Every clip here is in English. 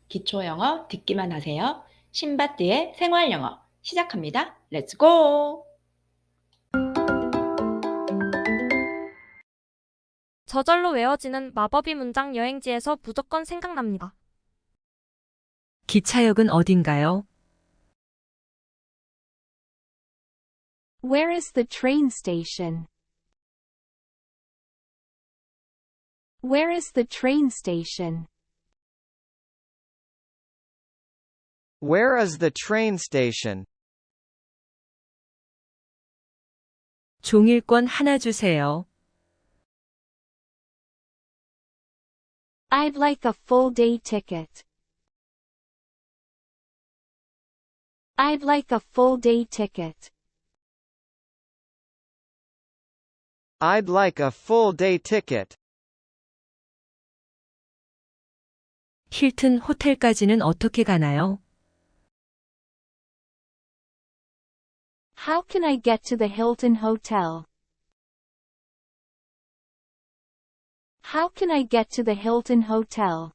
기초영어 듣기만 하세요. 신바드의 생활영어 시작합니다. 렛츠 고! 저절로 외워지는 마법이 문장 여행지에서 무조건 생각납니다. 기차역은 어딘가요? Where is the train station? Where is the train station? Where is the train station? 종일권 하나 주세요. I'd like a full-day ticket. I'd like a full-day ticket. I'd like a full-day ticket. 힐튼 호텔까지는 어떻게 가나요? How can I get to the Hilton Hotel? How can I get to the Hilton Hotel?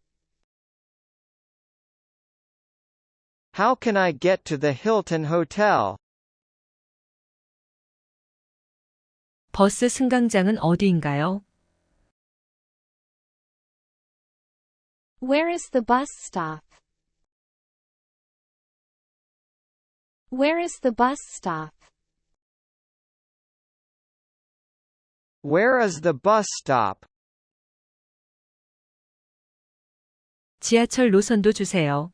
How can I get to the Hilton Hotel? 버스 승강장은 어디인가요? Where is the bus stop? Where is the bus stop? Where is the bus stop? 지하철 노선도 주세요.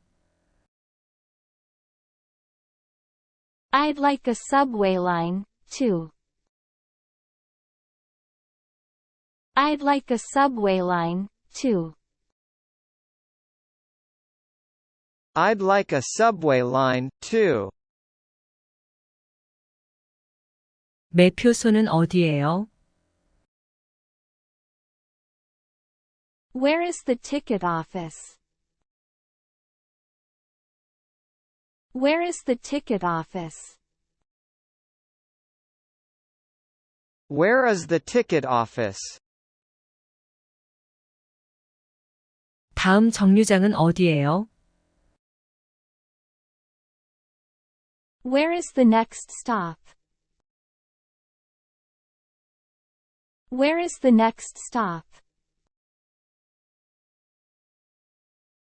I'd like a subway line, too. I'd like a subway line, too. I'd like a subway line, too. 매표소는 어디예요? Where is the ticket office? Where is the ticket office? Where is the ticket office? 다음 정류장은 어디예요? Where is the next stop? Where is the next stop?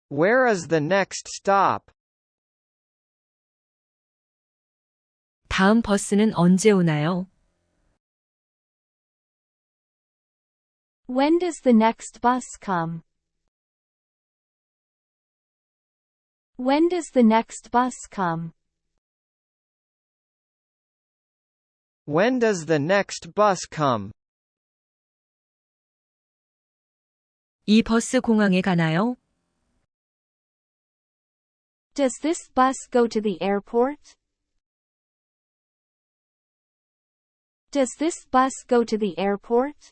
Where is the next stop? 다음 버스는 언제 오나요? When does the next bus come? When does the next bus come? When does the next bus come? 이 버스 공항에 가나요? Does this bus go to the airport? Does this bus go to the airport?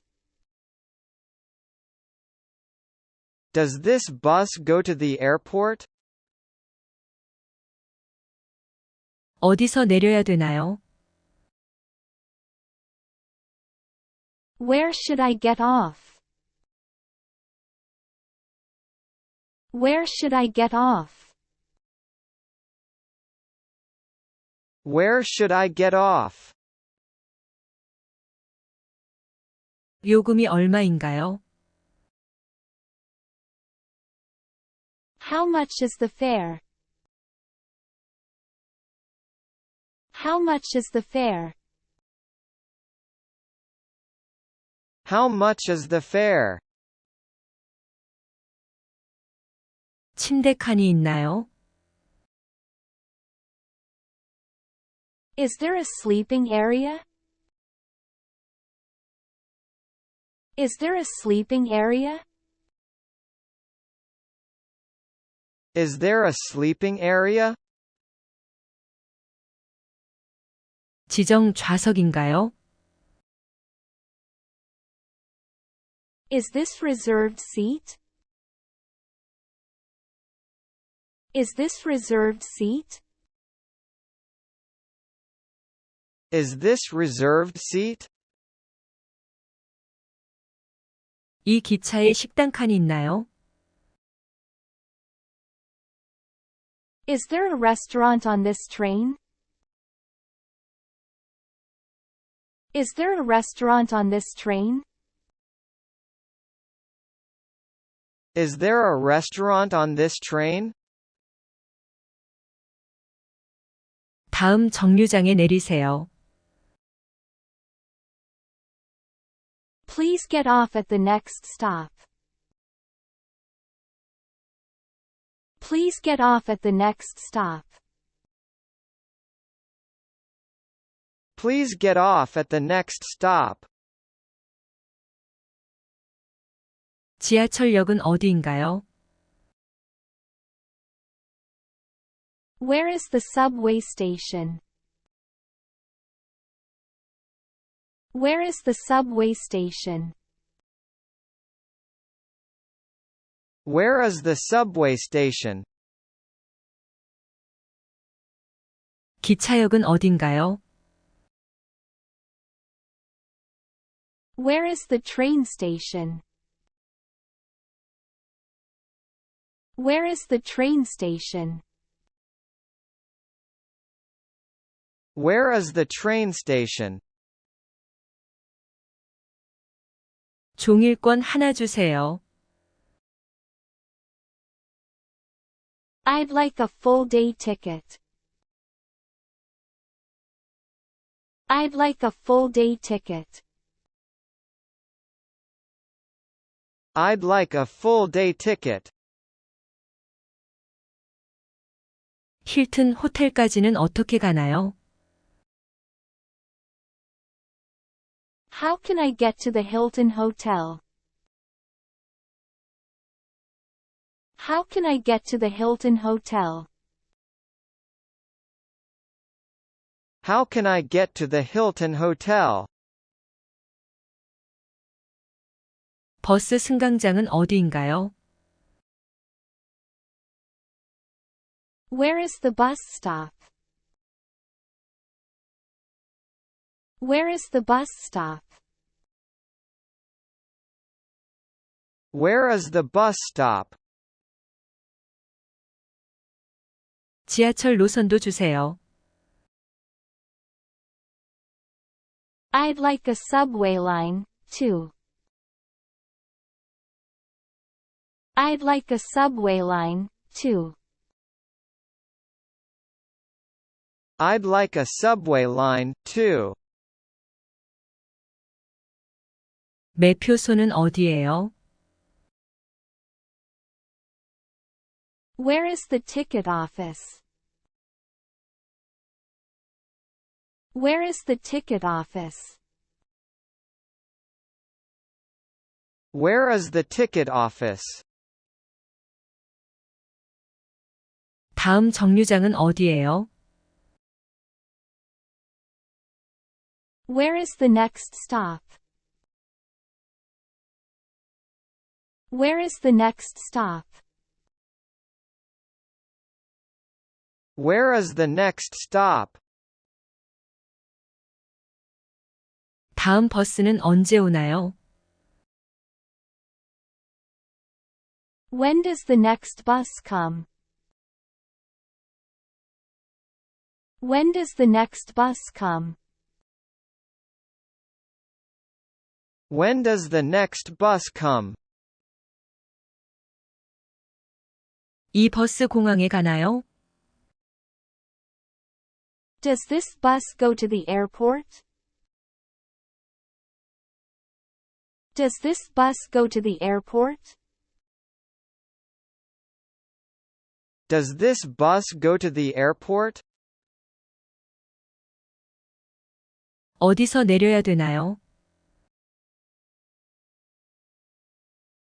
Does this bus go to the airport? 어디서 내려야 되나요? Where should I get off? Where should I get off? Where should I get off? 요금이 얼마인가요? How much is the fare? How much is the fare? How much is the fare? 침대 칸이 있나요? Is there a sleeping area? Is there a sleeping area? Is there a sleeping area? 지정 좌석인가요? Is this reserved seat? Is this reserved seat? Is this reserved seat? 이 기차에 식당 칸이 있나요? Is there a restaurant on this train? Is there a restaurant on this train? Is there a restaurant on this train? 다음 정류장에 내리세요. Please get off at the next stop. Please get off at the next stop. Please get off at the next stop. 지하철역은 어디인가요? Where is the subway station? Where is the subway station? Where is the subway station? 기차역은 어딘가요? Where is the train station? Where is the train station? Where is the train station? 종일권 하나 주세요. I'd like a full-day ticket. I'd like a full-day ticket. I'd like a full-day ticket. 힐튼 호텔까지는 어떻게 가나요? How can I get to the Hilton Hotel? How can I get to the Hilton Hotel? How can I get to the Hilton Hotel? 버스 승강장은 어디인가요? Where is the bus stop? Where is the bus stop? Where is the bus stop? 지하철 노선도 주세요. I'd like a subway line, too. I'd like a subway line, too. I'd like a subway line, too. 매표소는 어디예요? Where is the ticket office? Where is the ticket office? Where is the ticket office? 다음 정류장은 어디예요? Where is the next stop? Where is the next stop? Where is the next stop? 다음 버스는 언제 오나요? When does the next bus come? When does the next bus come? When does the next bus come? 이 버스 공항에 가나요? Does this bus go to the airport? Does this bus go to the airport? Does this bus go to the airport? 어디서 내려야 되나요?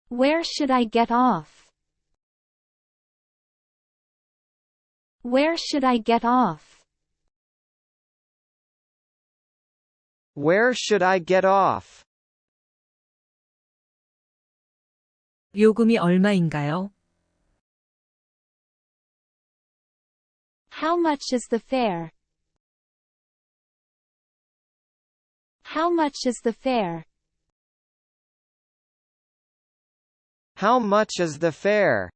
Where should I get off? Where should I get off? Where should I get off? 요금이 얼마인가요? How much is the fare? How much is the fare? How much is the fare?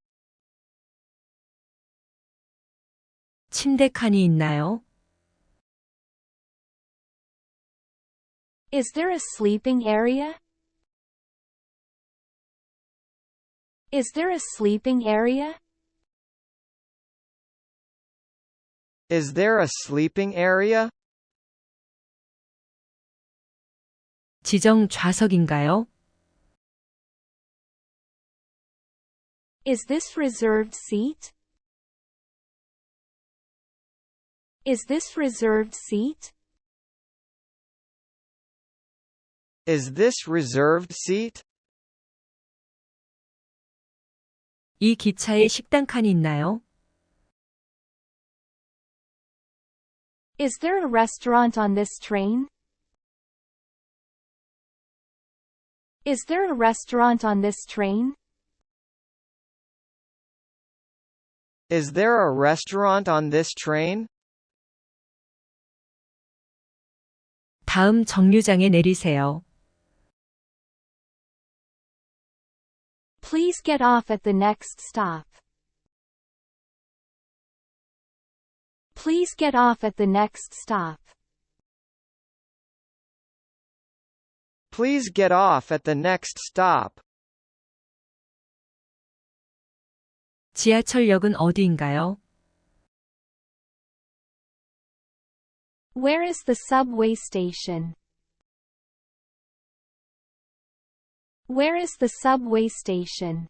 침대 칸이 있나요? Is there a sleeping area? Is there a sleeping area? Is there a sleeping area? 지정 좌석인가요? Is this reserved seat? Is this reserved seat? Is this reserved seat? 이 기차에 식당 칸이 있나요? Is there a restaurant on this train? Is there a restaurant on this train? Is there a restaurant on this train? 다음 정류장에 내리세요. Please get off at the next stop. Please get off at the next stop. Please get off at the next stop. 지하철역은 어디인가요? Where is the subway station? Where is the subway station?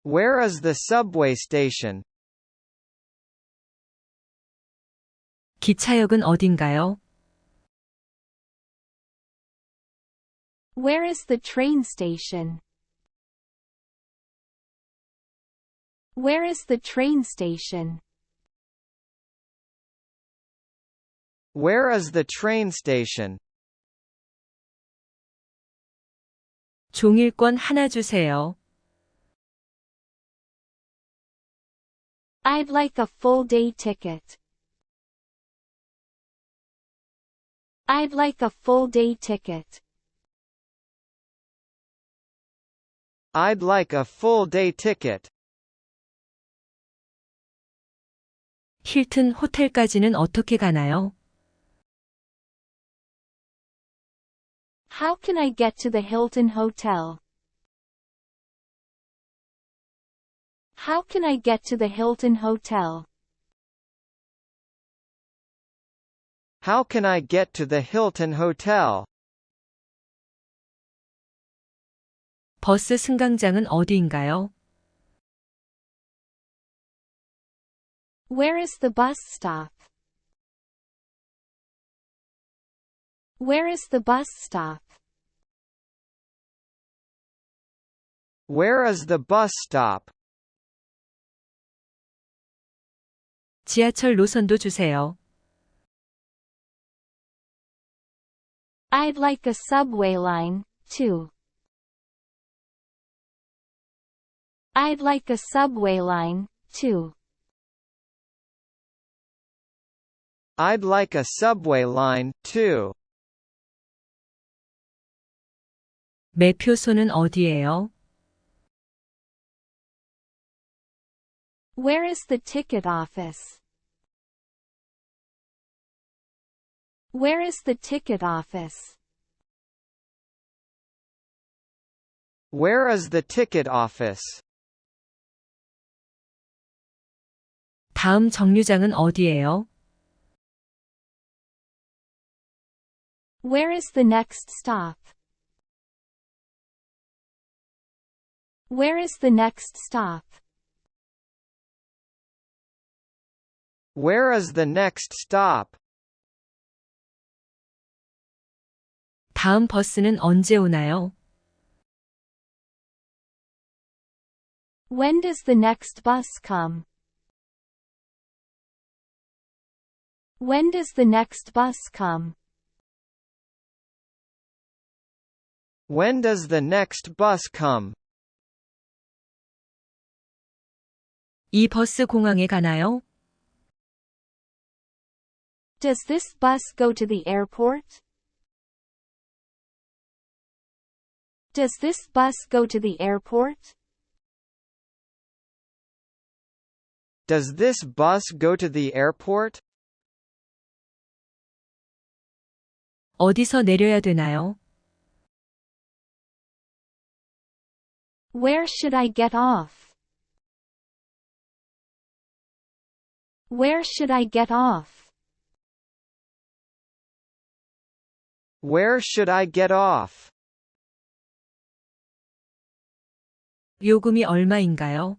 Where is the subway station? 기차역은 어딘가요? Where is the train station? Where is the train station? Where is the train station? 종일권 하나 주세요. I'd like a full-day ticket. I'd like a full-day ticket. I'd like a full-day ticket. 힐튼 호텔까지는 어떻게 가나요? How can I get to the Hilton Hotel? How can I get to the Hilton Hotel? How can I get to the Hilton Hotel? 버스 승강장은 어디인가요? Where is the bus stop? Where is the bus stop? Where is the bus stop? 지하철 노선도 주세요. I'd like a subway line, too. I'd like a subway line, too. I'd like a subway line, too. 매표소는 어디예요? Where is the ticket office? Where is the ticket office? Where is the ticket office? 다음 정류장은 어디예요? Where is the next stop? Where is the next stop? Where is the next stop? 다음 버스는 언제 오나요? When does the next bus come? When does the next bus come? When does the next bus come? 이 버스 공항에 가나요? Does this bus go to the airport? Does this bus go to the airport? Does this bus go to the airport? 어디서 내려야 되나요? Where should I get off? Where should I get off? Where should I get off? 요금이 얼마인가요?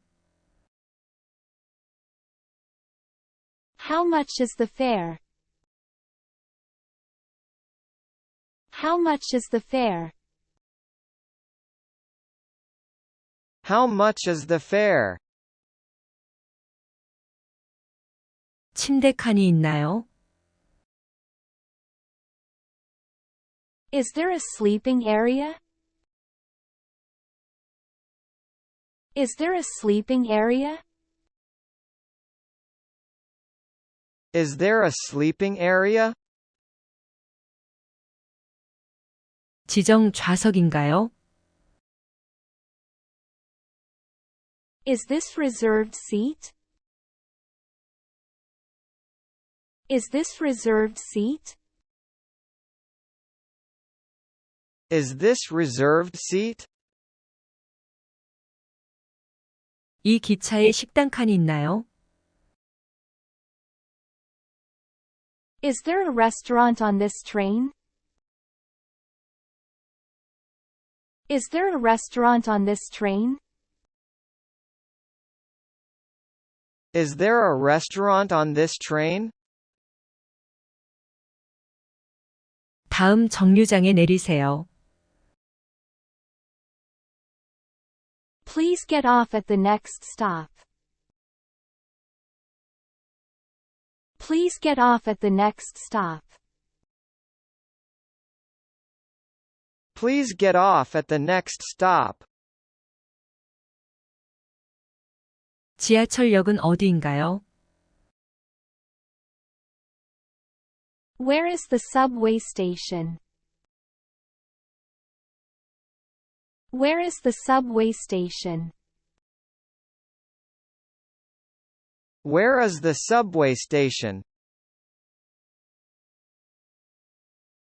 How much is the fare? How much is the fare? How much is the fare? 침대 칸이 있나요? Is there a sleeping area? Is there a sleeping area? Is there a sleeping area? 지정 좌석인가요? Is this reserved seat? Is this reserved seat? Is this reserved seat? 이 기차에 식당 칸이 있나요? Is there a restaurant on this train? Is there a restaurant on this train? Is there a restaurant on this train? 다음 정류장에 내리세요. Please get off at the next stop. Please get off at the next stop. Please get off at the next stop. 지하철역은 어디인가요? Where is the subway station? Where is the subway station? Where is the subway station?